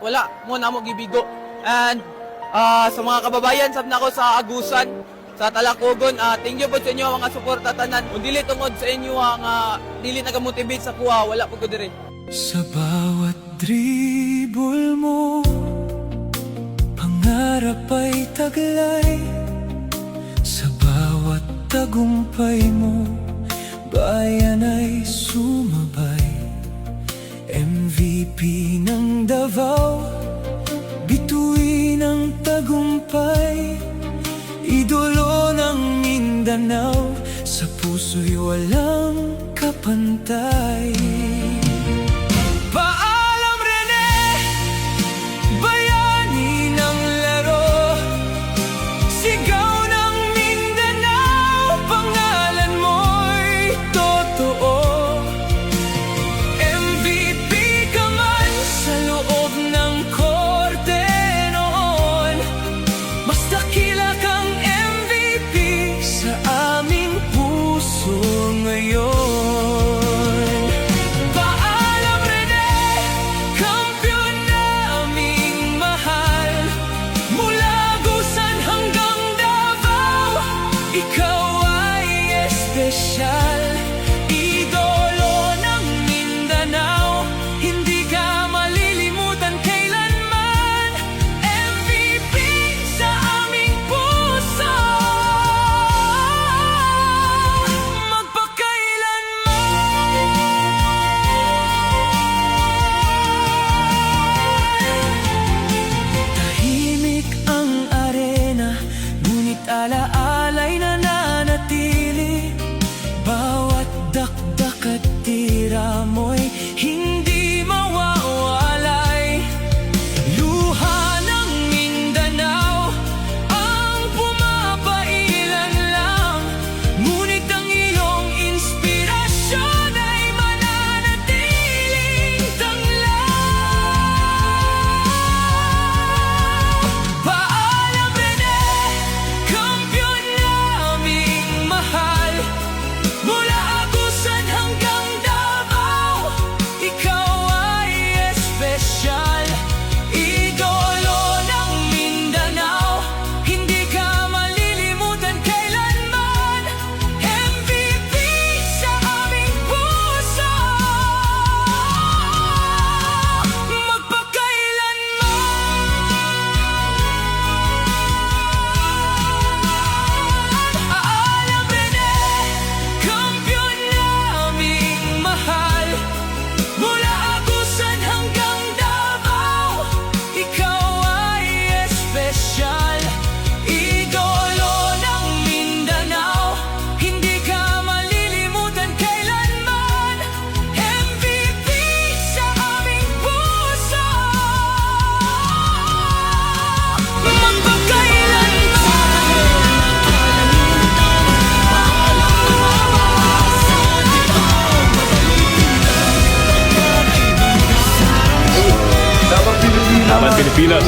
wala mo na mo gibigo. And sa mga kababayan sab nako sa Agusan, sa Talacogon, thank you po sa inyo mga suporta tanan. Kung dili tungod sa inyo nga dili nagamotivate sa kuha, wala po ko dire. Sa bawat dribble mo, pangarap ay taglay. Sa bawat tagumpay mo, bayan ay sumabay. MVP ng Davao, bituin ng tagumpay. Idolo ng Mindanao, sa puso'y walang kapantay. Paalam Rene, bayani ng laro. Sigaw ng Mindanao, pangalan mo'y totoo. MVP ka man sa loob ng korte noon, mas dakila kang MVP sa aming puso ngayon. Ikaw ay espesyal, idolo ng Mindanao, hindi ka malilimutan kailanman. MVP sa aming puso, magpakailanman. Tahimik ang arena, ngunit alaalay na nanatili. Bawat dakdak at tira mo'y hindi mawawalay. Luha ng Mindanao ang pumapailan lang, ngunit ang iyong inspirasyon ay mananatiling tanglaw. Paalam Rene, kampiyon naming mahal. Mula Agusan hanggang Davao, ikaw ay espesyal, idolo ng Mindanao, hindi ka malilimutan kailanman. MVP sa aming puso, magpakailanman. Paalam Rene, kampiyon naming mahal. Mula Agusan hanggang Davao, ikaw ay espesyal, idolo ng Mindanao, hindi ka malilimutan kailanman. MVP sa aming puso, Dapat Pilipinas.